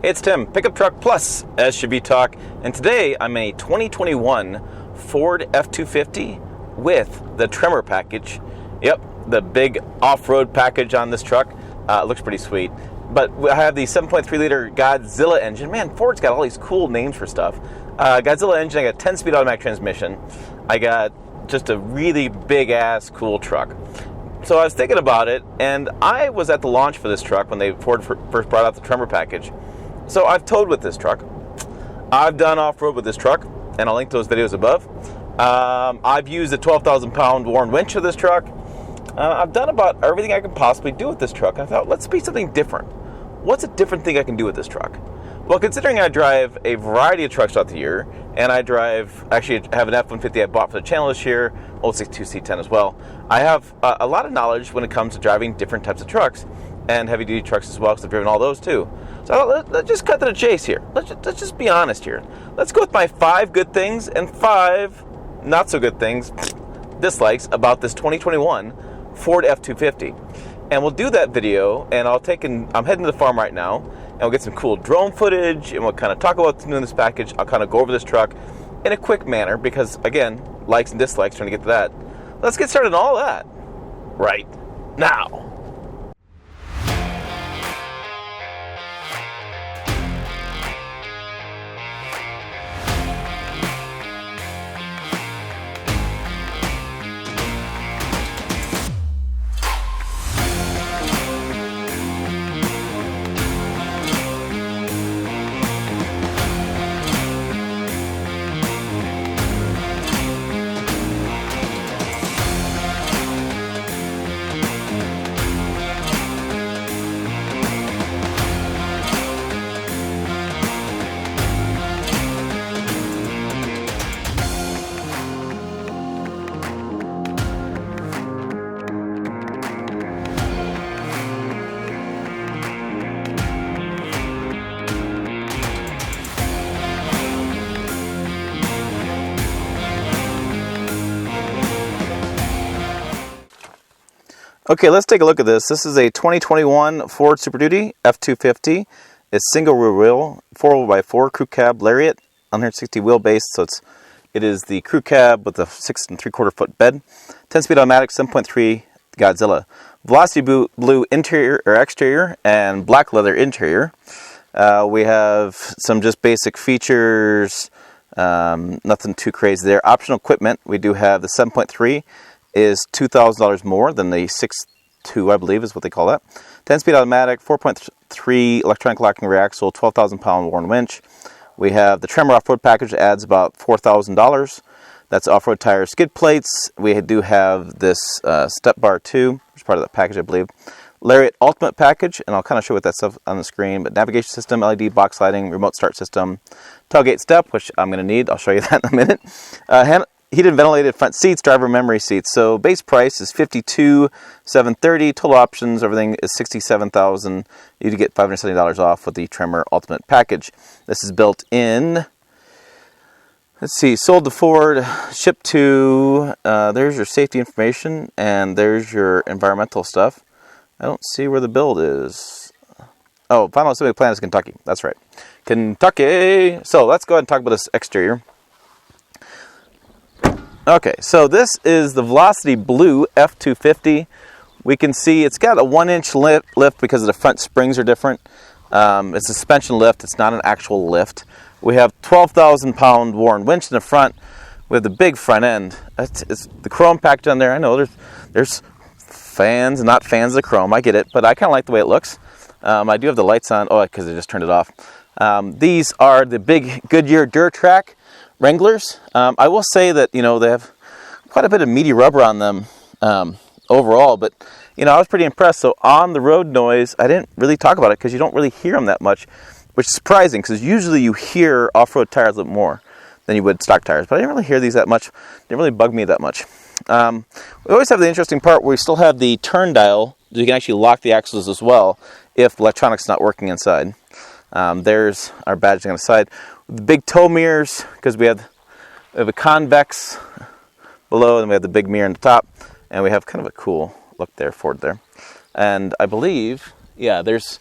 It's Tim, Pickup Truck Plus SUV Talk, and today I'm in a 2021 Ford F250 with the Tremor package. Yep, the big off-road package on this truck. It looks pretty sweet. But I have the 7.3 liter Godzilla engine. Man, Ford's got all these cool names for stuff. Godzilla engine, I got 10-speed automatic transmission. I got just a really big-ass cool truck. So I was thinking about it, and I was at the launch for this truck when Ford first brought out the Tremor package. So I've towed with this truck. I've done off-road with this truck, and I'll link those videos above. I've used a 12,000 pound Warn winch of this truck. I've done about everything I can possibly do with this truck. I thought, let's be something different. What's a different thing I can do with this truck? Well, considering I drive a variety of trucks throughout the year, and I actually have an F-150 I bought for the channel this year, old 62 C10 as well, I have a lot of knowledge when it comes to driving different types of trucks, and heavy-duty trucks as well, because I've driven all those too. So I thought, let's just cut to the chase here. Let's just be honest here. Let's go with my 5 good things and 5 not-so-good things, dislikes, about this 2021 Ford F250. And we'll do that video, and I'm heading to the farm right now, and we'll get some cool drone footage, and we'll kind of talk about what's new in this package. I'll kind of go over this truck in a quick manner, because, again, likes and dislikes, trying to get to that. Let's get started on all that right now. Okay, let's take a look at this. This is a 2021 Ford Super Duty F250. It's single rear wheel, 4x4 crew cab Lariat, 160 wheelbase. So it is the crew cab with the 6 3/4 foot bed. 10-speed automatic, 7.3 Godzilla. Velocity blue interior or exterior and black leather interior. We have some just basic features. Nothing too crazy there. Optional equipment. We do have the 7.3. Is $2,000 more than the 6.2, I believe is what they call that. 10-speed automatic, 4.3 electronic locking rear axle, 12,000 pound Warn winch. We have the Tremor off-road package that adds about $4,000. That's off-road tires, skid plates. We do have this step bar too, which is part of the package, I believe. Lariat Ultimate package, and I'll kind of show what that stuff on the screen. But navigation system, LED box lighting, remote start system, tailgate step, which I'm going to need. I'll show you that in a minute. Heated and ventilated front seats, driver memory seats. So base price is $52,730. Total options, everything is $67,000. You get $570 off with the Tremor Ultimate package. This is built in. Let's see, sold to Ford, shipped to. There's your safety information, and there's your environmental stuff. I don't see where the build is. Oh, final assembly plant is Kentucky. That's right, Kentucky. So let's go ahead and talk about this exterior. Okay, so this is the Velocity Blue F250. We can see it's got a 1-inch lift because the front springs are different. It's a suspension lift, it's not an actual lift. We have 12,000 pound Warn winch in the front. We have the big front end. It's the chrome package on there. I know there's fans and not fans of the chrome, I get it, but I kind of like the way it looks. I do have the lights on, because I just turned it off. These are the big Goodyear Duratrack Wranglers. I will say that, they have quite a bit of meaty rubber on them overall, but, I was pretty impressed. So on the road noise, I didn't really talk about it because you don't really hear them that much, which is surprising because usually you hear off-road tires a little more than you would stock tires, but I didn't really hear these that much. They didn't really bug me that much. We always have the interesting part where we still have the turn dial. You can actually lock the axles as well if the electronics not working inside. There's our badging on the side. The big tow mirrors, because we have a convex below, and we have the big mirror on the top, and we have kind of a cool look there, Ford there. And I believe, yeah, there's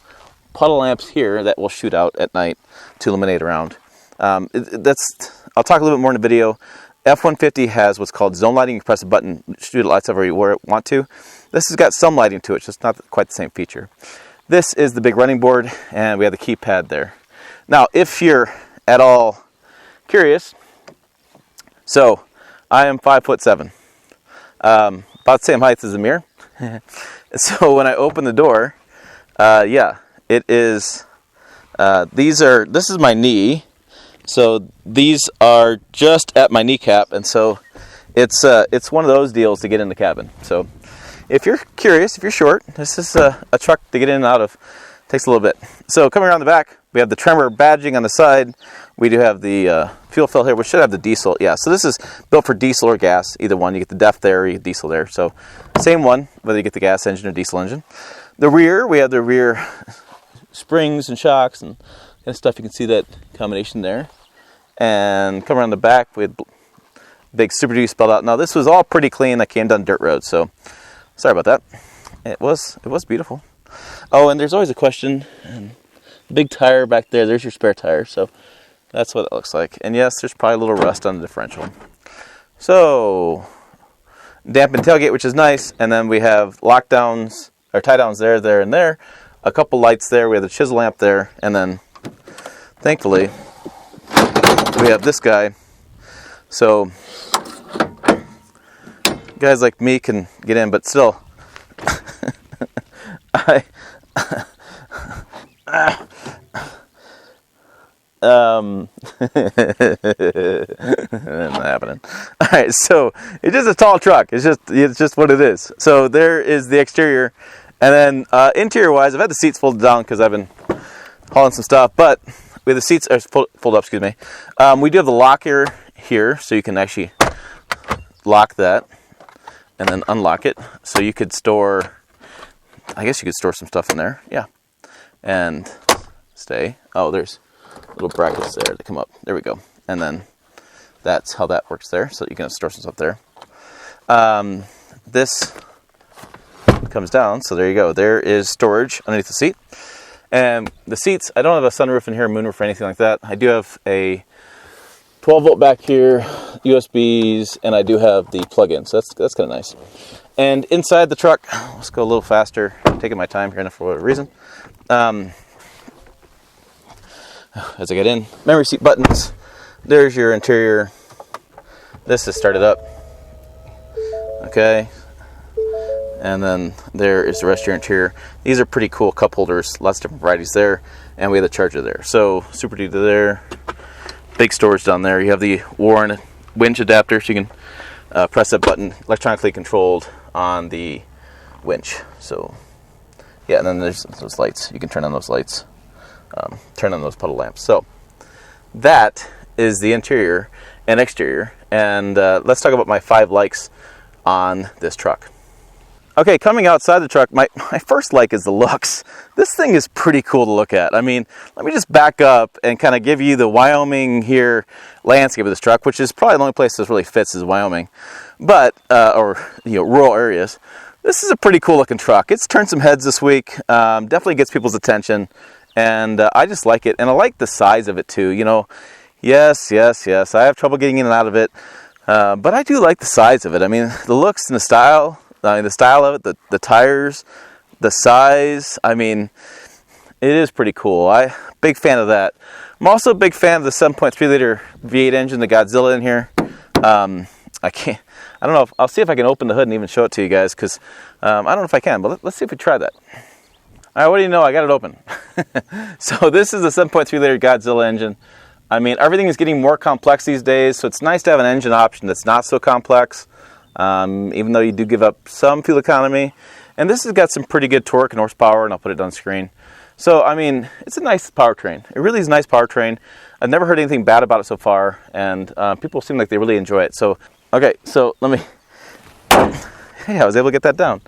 puddle lamps here that will shoot out at night to illuminate around. I'll talk a little bit more in the video. F-150 has what's called zone lighting. You press a button, shoot lights everywhere you want to. This has got some lighting to it, just not quite the same feature. This is the big running board, and we have the keypad there. Now, if you're at all curious, so I am 5'7", about the same height as the mirror. So when I open the door, yeah, it is. This is my knee. So these are just at my kneecap, and so it's one of those deals to get in the cabin. So if you're curious, if you're short, this is a truck to get in and out of. Takes a little bit. So coming around the back, we have the Tremor badging on the side. We do have the fuel fill here. We should have the diesel. Yeah, so this is built for diesel or gas, either one. You get the DEF there, or you get diesel there. So same one, whether you get the gas engine or diesel engine. The rear, we have the rear springs and shocks and stuff. You can see that combination there. And come around the back, we had big Super Duty spelled out. Now this was all pretty clean. I came down dirt road, so sorry about that. It was beautiful. Oh, and there's always a question. And big tire back there. There's your spare tire. So that's what it looks like. And yes, there's probably a little rust on the differential. So dampened tailgate, which is nice. And then we have lockdowns or tie downs there, there, and there. A couple lights there. We have the chisel lamp there, and then thankfully we have this guy. So guys like me can get in, but still, not happening. All right, so it's just a tall truck. It's just what it is. So there is the exterior, and then interior wise, I've had the seats folded down because I've been hauling some stuff, but we have the seats fold up. Excuse me. We do have the locker here, so you can actually lock that and then unlock it. So you could store, I guess you could store some stuff in there. Yeah, and stay. Oh, there's little brackets there to come up. There we go. And then that's how that works there. So you can store some stuff there. This comes down. So there you go. There is storage underneath the seat. And the seats, I don't have a sunroof in here, moonroof or anything like that. I do have a 12 volt back here, USBs, and I do have the plug-in. So that's kind of nice. And inside the truck, let's go a little faster. I'm taking my time here for whatever reason. As I get in, memory seat buttons. There's your interior. This is started up. Okay. And then there is the rest of your interior. These are pretty cool cup holders. Lots of different varieties there. And we have the charger there. So Super Duty there. Big storage down there. You have the Warren winch adapter. So you can press that button, electronically controlled on the winch. So yeah, and then there's those lights. You can turn on those lights. Turn on those puddle lamps. So that is the interior and exterior. And let's talk about my 5 likes on this truck. Okay, coming outside the truck, my first like is the looks. This thing is pretty cool to look at. I mean, let me just back up and kind of give you the Wyoming here landscape of this truck, which is probably the only place this really fits is Wyoming, but or rural areas. This is a pretty cool looking truck. It's turned some heads this week. Definitely gets people's attention, and I just like it, and I like the size of it too. Yes. I have trouble getting in and out of it, but I do like the size of it. I mean, the looks and the style. The style of it, the tires, the size, I mean, it is pretty cool. Big fan of that. I'm also a big fan of the 7.3 liter V8 engine, the Godzilla in here. I don't know, I'll see if I can open the hood and even show it to you guys, because I don't know if I can, but let's see if we try that. All right, what do you know, I got it open. So this is the 7.3 liter Godzilla engine. I mean, everything is getting more complex these days, so it's nice to have an engine option that's not so complex. Even though you do give up some fuel economy. And this has got some pretty good torque and horsepower, and I'll put it on screen. So, I mean, it's a nice powertrain. It really is a nice powertrain. I've never heard anything bad about it so far, and people seem like they really enjoy it. So, okay, so let me... Hey, I was able to get that down.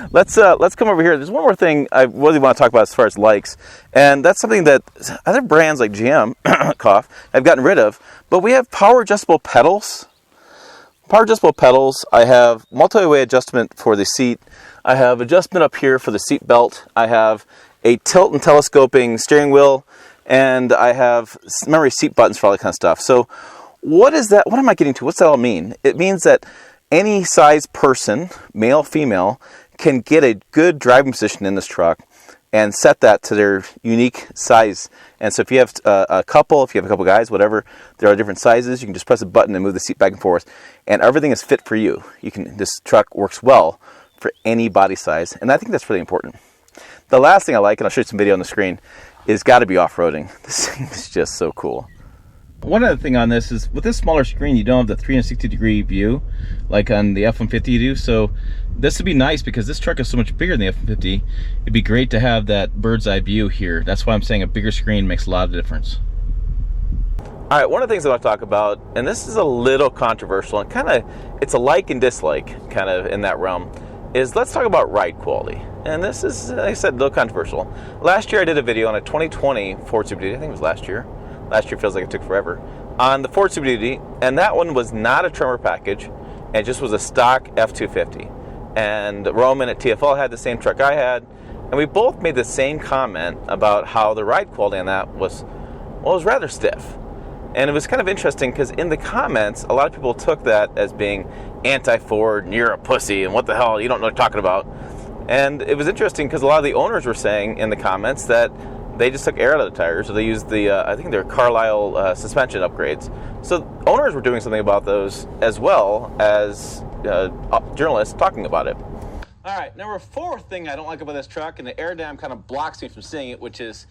Let's come over here. There's one more thing I really want to talk about as far as likes, and that's something that other brands like GM, cough, have gotten rid of, but we have power adjustable pedals. Power adjustable pedals. I have multi-way adjustment for the seat. I have adjustment up here for the seat belt. I have a tilt and telescoping steering wheel, and I have memory seat buttons for all that kind of stuff. So what is that? What am I getting to? What's that all mean? It means that any size person, male, female, can get a good driving position in this truck and set that to their unique size. And so if you have a couple guys, whatever, there are different sizes. You can just press a button and move the seat back and forth, and everything is fit for you. This truck works well for any body size, and I think that's really important. The last thing I like, and I'll show you some video on the screen, is got to be off-roading. This thing is just so cool. One other thing on this is, with this smaller screen, you don't have the 360-degree view like on the F-150 you do. So this would be nice because this truck is so much bigger than the F-150. It'd be great to have that bird's eye view here. That's why I'm saying a bigger screen makes a lot of difference. All right, one of the things I want to talk about, and this is a little controversial, and kind of, it's a like and dislike kind of in that realm, is let's talk about ride quality. And this is, like I said, a little controversial. Last year I did a video on a 2020 Ford Super Duty, I think it was last year. Last year feels like it took forever, on the Ford Super Duty, and that one was not a Tremor package, and it just was a stock F250. And Roman at TFL had the same truck I had, and we both made the same comment about how the ride quality on that was, well, it was rather stiff. And it was kind of interesting because in the comments, a lot of people took that as being anti-Ford, and you're a pussy, and what the hell, you don't know what you're talking about. And it was interesting because a lot of the owners were saying in the comments that they just took air out of the tires, or they used the, I think they're Carlisle suspension upgrades. So owners were doing something about those as well as journalists talking about it. All right, number 4 thing I don't like about this truck, and the air dam kind of blocks me from seeing it, which is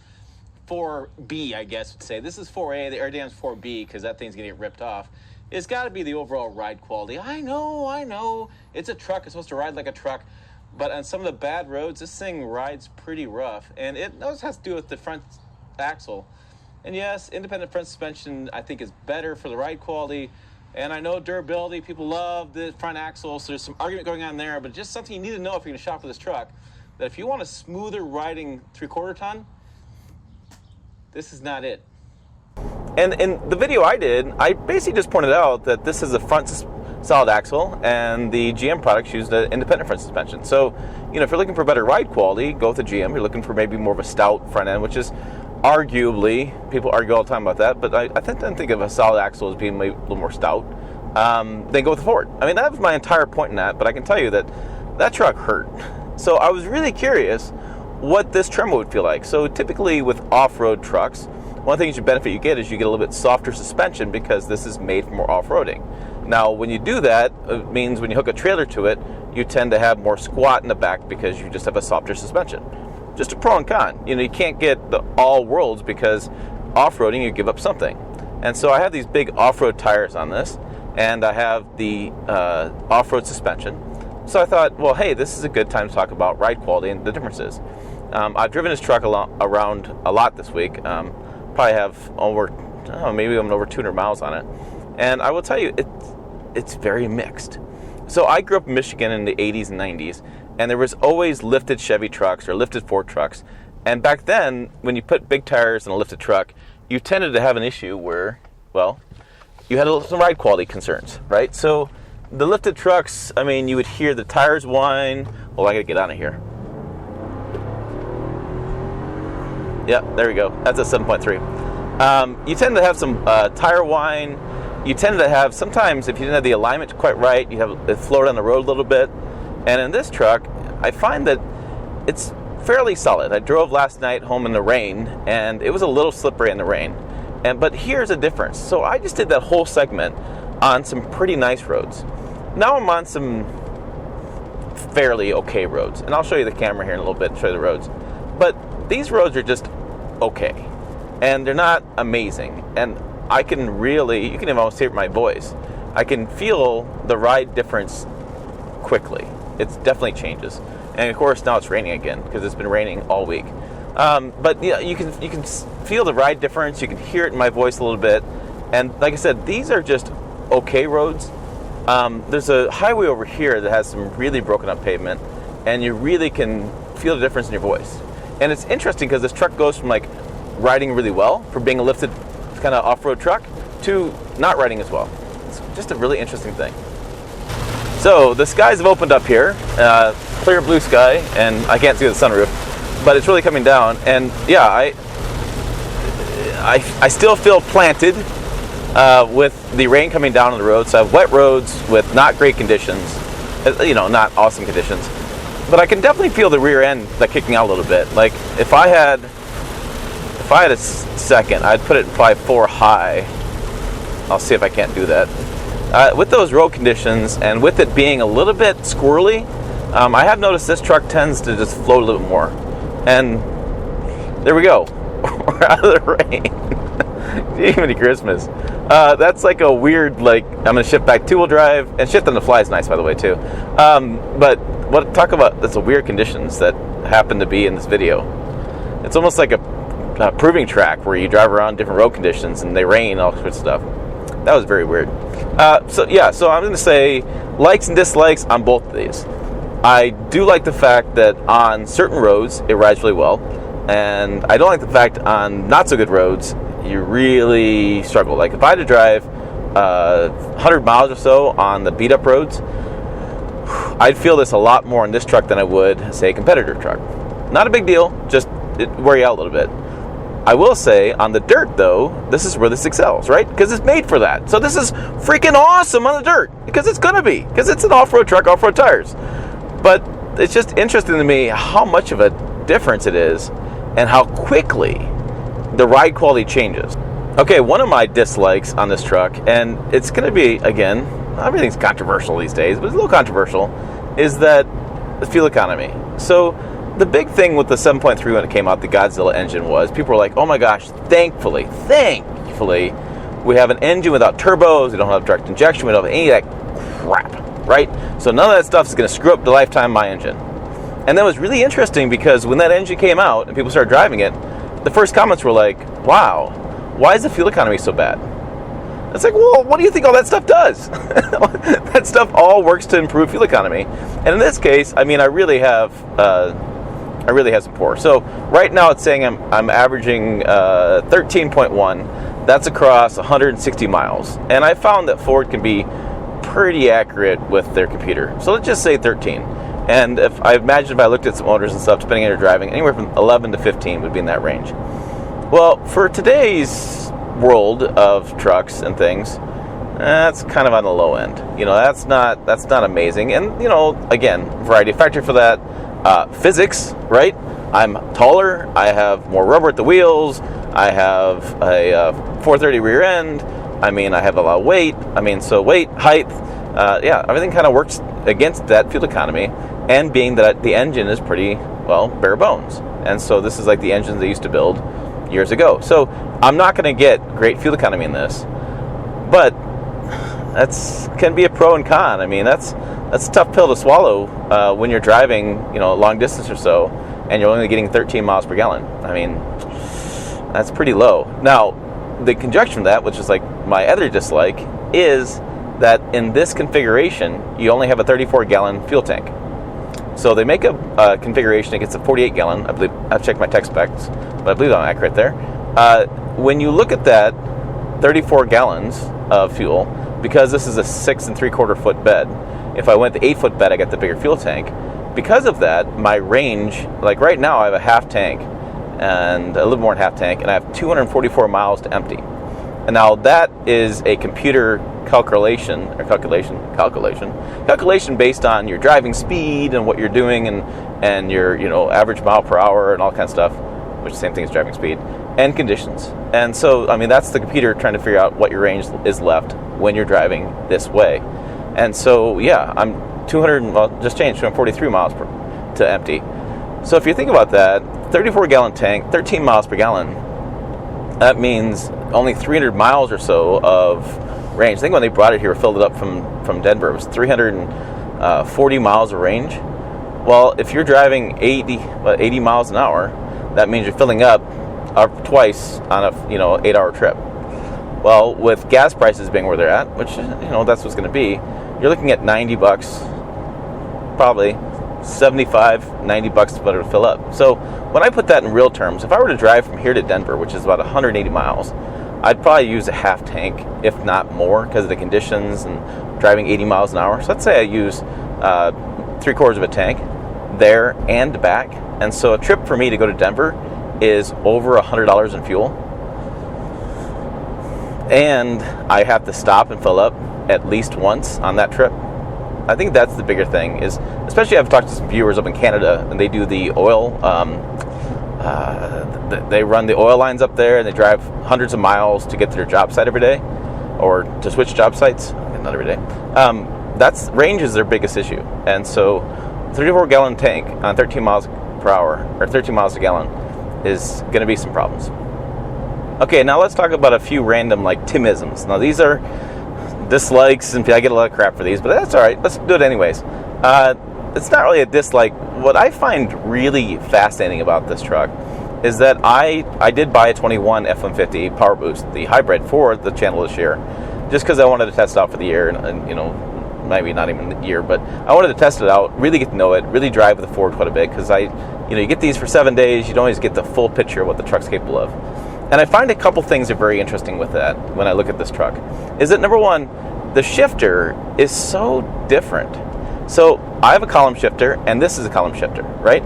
4B, I guess would say. This is 4A, the air dam's 4B, because that thing's gonna get ripped off. It's gotta be the overall ride quality. I know, it's a truck, it's supposed to ride like a truck. But on some of the bad roads, this thing rides pretty rough. And it also has to do with the front axle. And yes, independent front suspension, I think, is better for the ride quality. And I know durability, people love the front axle, so there's some argument going on there. But just something you need to know if you're going to shop for this truck, that if you want a smoother riding 3/4 ton, this is not it. And in the video I did, I basically just pointed out that this is a front solid axle, and the GM products use the independent front suspension. So, if you're looking for better ride quality, go with the GM. You're looking for maybe more of a stout front end, which is arguably, people argue all the time about that, but I tend to think of a solid axle as being maybe a little more stout. Then go with the Ford. I mean, that was my entire point in that, but I can tell you that truck hurt. So I was really curious what this Tremor would feel like. So typically with off-road trucks, one of the things benefit you get is you get a little bit softer suspension because this is made for more off-roading. Now, when you do that, it means when you hook a trailer to it, you tend to have more squat in the back because you just have a softer suspension. Just a pro and con. You can't get the all worlds because off-roading, you give up something. And so I have these big off-road tires on this, and I have the off-road suspension. So I thought, well, hey, this is a good time to talk about ride quality and the differences. I've driven this truck around a lot this week. Probably have maybe I'm over 200 miles on it. And I will tell you, it's very mixed. So I grew up in Michigan in the 80s and 90s, and there was always lifted Chevy trucks or lifted Ford trucks. And back then, when you put big tires in a lifted truck, you tended to have an issue where, well, you had some ride quality concerns, right? So the lifted trucks, I mean, you would hear the tires whine. Well, I gotta get out of here. Yeah, there we go. That's a 7.3. You tend to have some tire whine. You tend to have, sometimes if you didn't have the alignment quite right, you have it float on the road a little bit. And in this truck, I find that it's fairly solid. I drove last night home in the rain, and it was a little slippery in the rain. But here's a difference. So I just did that whole segment on some pretty nice roads. Now I'm on some fairly okay roads. And I'll show you the camera here in a little bit and show you the roads. But these roads are just okay. And they're not amazing. And I can really, you can even almost hear my voice. I can feel the ride difference quickly. It definitely changes. And of course now it's raining again because it's been raining all week. But yeah, you can feel the ride difference. You can hear it in my voice a little bit. And like I said, these are just okay roads. There's a highway over here that has some really broken up pavement, and you really can feel the difference in your voice. And it's interesting because this truck goes from like riding really well, from being a lifted kind of off-road truck, to not riding as well. It's just a really interesting thing. So the skies have opened up here, clear blue sky, and I can't see the sunroof. but it's really coming down. And yeah, I still feel planted with the rain coming down on the road. So I have wet roads with not great conditions, not awesome conditions. But I can definitely feel the rear end kicking out a little bit. Like if I had a second, I'd put it in probably 4 high. I'll see if I can't do that. With those road conditions and with it being a little bit squirrely, I have noticed this truck tends to just float a little bit more. And there we go. We're out of the rain. Even Christmas. That's like a weird, I'm going to shift back 2-wheel drive. And shift on the fly is nice, by the way, too. But talk about that's a weird conditions that happen to be in this video. It's almost like a proving track where you drive around different road conditions and they rain and all sorts of stuff. That was very weird. So I'm going to say likes and dislikes on both of these. I do like the fact that on certain roads it rides really well, and I don't like the fact on not so good roads you really struggle. Like if I had to drive 100 miles or so on the beat up roads, I'd feel this a lot more in this truck than I would, say, a competitor truck. Not a big deal, just it wear you out a little bit. I will say, on the dirt, though, this is where this excels, right? Because it's made for that. So this is freaking awesome on the dirt, because it's going to be, because it's an off-road truck, off-road tires. But it's just interesting to me how much of a difference it is and how quickly the ride quality changes. Okay, one of my dislikes on this truck, and it's going to be, again, everything's controversial these days, but it's a little controversial, is that the fuel economy. So the big thing with the 7.3 when it came out, the Godzilla engine, was people were like, oh my gosh, thankfully, we have an engine without turbos, we don't have direct injection, we don't have any of that crap, right? So none of that stuff is going to screw up the lifetime of my engine. And that was really interesting because when that engine came out and people started driving it, the first comments were like, wow, why is the fuel economy so bad? It's like, well, what do you think all that stuff does? That stuff all works to improve fuel economy. And in this case, I mean, I really have some poor. So right now it's saying I'm averaging 13.1. That's across 160 miles. And I found that Ford can be pretty accurate with their computer. So let's just say 13. And if I looked at some owners and stuff, depending on your driving, anywhere from 11 to 15 would be in that range. Well, for today's world of trucks and things, that's kind of on the low end. That's not amazing. And again, variety of factor for that. Physics, right? I'm taller. I have more rubber at the wheels. I have a 430 rear end. I mean, I have a lot of weight. I mean, so weight, height, everything kind of works against that fuel economy. And being that the engine is pretty, bare bones. And so this is like the engines they used to build years ago. So I'm not going to get great fuel economy in this. But that's can be a pro and con. I mean, that's a tough pill to swallow when you're driving, a long distance or so, and you're only getting 13 miles per gallon. I mean, that's pretty low. Now, the conjunction of that, which is like my other dislike, is that in this configuration, you only have a 34-gallon fuel tank. So they make a configuration that gets a 48-gallon. I believe I've checked my tech specs, but I believe I'm accurate there. When you look at that, 34 gallons of fuel, because this is a 6 3/4 foot bed. If I went the 8 foot bed, I get the bigger fuel tank. Because of that, my range, like right now, I have a half tank and a little more than half tank, and I have 244 miles to empty. And now that is a computer calculation based on your driving speed and what you're doing and your average mile per hour and all kind of stuff, which is the same thing as driving speed, and conditions. And so, I mean, that's the computer trying to figure out what your range is left when you're driving this way. And so, yeah, I'm 243 miles to empty. So if you think about that, 34-gallon tank, 13 miles per gallon, that means only 300 miles or so of range. I think when they brought it here, filled it up from Denver, it was 340 miles of range. Well, if you're driving 80 miles an hour, that means you're filling up twice on a 8-hour trip. Well, with gas prices being where they're at, which that's what's going to be, you're looking at $90, probably $75, $90 to better fill up. So when I put that in real terms, if I were to drive from here to Denver, which is about 180 miles, I'd probably use a half tank, if not more, because of the conditions and driving 80 miles an hour. So let's say I use 3/4 of a tank there and back. And so a trip for me to go to Denver is over $100 in fuel. And I have to stop and fill up at least once on that trip. I think that's the bigger thing, is especially I've talked to some viewers up in Canada, and they do the oil, they run the oil lines up there, and they drive hundreds of miles to get to their job site every day, or to switch job sites, not every day. That's range is their biggest issue. And so 34 gallon tank on 13 miles per hour, or 13 miles a gallon, is going to be some problems. Okay, now let's talk about a few random like Timisms. Now these are dislikes, and I get a lot of crap for these, but that's all right. Let's do it anyways. It's not really a dislike. What I find really fascinating about this truck is that I did buy a 21 F-150 Power Boost, the hybrid, for the channel this year, just because I wanted to test it out for the year, and you know, maybe not even the year, but I wanted to test it out, really get to know it, really drive with the Ford quite a bit, because you get these for 7 days, you don't always get the full picture of what the truck's capable of. And I find a couple things are very interesting with that when I look at this truck. Is that, number one, the shifter is so different. So I have a column shifter, and this is a column shifter, right?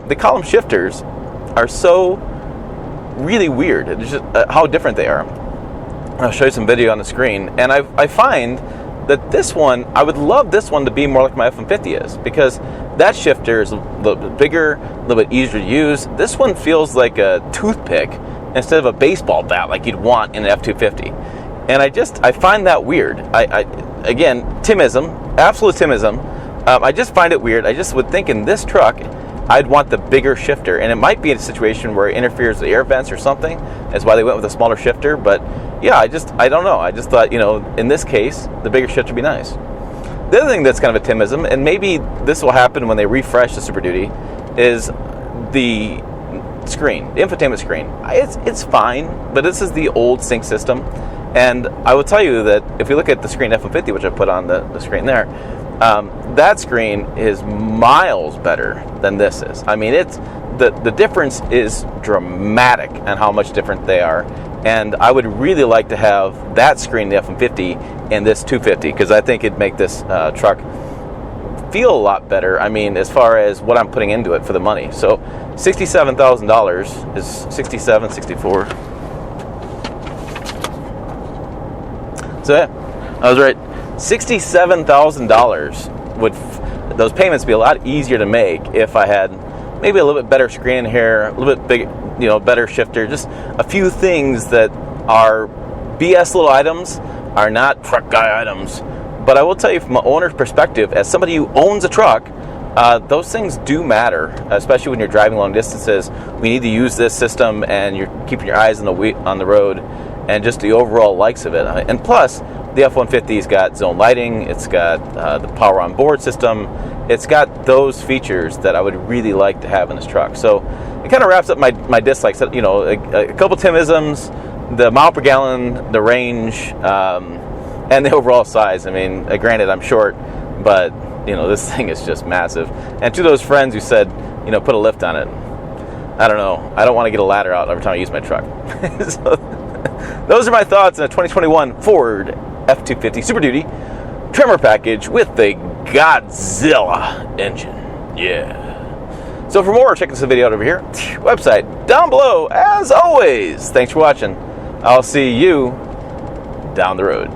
The column shifters are so really weird. It's just how different they are. I'll show you some video on the screen, and I find that this one, I would love this one to be more like my F-150 is, because that shifter is a little bit bigger, a little bit easier to use. This one feels like a toothpick instead of a baseball bat like you'd want in an F-250. And I find that weird. Again, Timism, absolute Timism. I just find it weird. I just would think in this truck, I'd want the bigger shifter. And it might be a situation where it interferes with the air vents or something. That's why they went with a smaller shifter. But yeah, I don't know. I just thought, in this case, the bigger shifter would be nice. The other thing that's kind of a Timism, and maybe this will happen when they refresh the Super Duty, is the screen, the infotainment screen. It's fine, but this is the old sync system. And I will tell you that if you look at the screen F-150, which I put on the screen there, that screen is miles better than this is. I mean, the difference is dramatic on how much different they are. And I would really like to have that screen, the F-150, and this 250, because I think it'd make this truck feel a lot better. I mean, as far as what I'm putting into it for the money. So $67,000 is 67, 64. So yeah, I was right. $67,000 would those payments be a lot easier to make if I had maybe a little bit better screen here, a little bit big, better shifter, just a few things that are BS little items, are not truck guy items. But I will tell you from an owner's perspective, as somebody who owns a truck, those things do matter, especially when you're driving long distances. We need to use this system, and you're keeping your eyes on the road, and just the overall likes of it. And plus, the F-150's got zone lighting, it's got the power on board system, it's got those features that I would really like to have in this truck. So it kind of wraps up my dislikes. A couple Timisms, the mile per gallon, the range, and the overall size. I mean, granted, I'm short, but this thing is just massive. And to those friends who said, put a lift on it, I don't know. I don't want to get a ladder out every time I use my truck. So, those are my thoughts on a 2021 Ford F250 Super Duty Tremor package with the Godzilla engine. Yeah. So for more, check this video out over here. Website down below, as always. Thanks for watching. I'll see you down the road.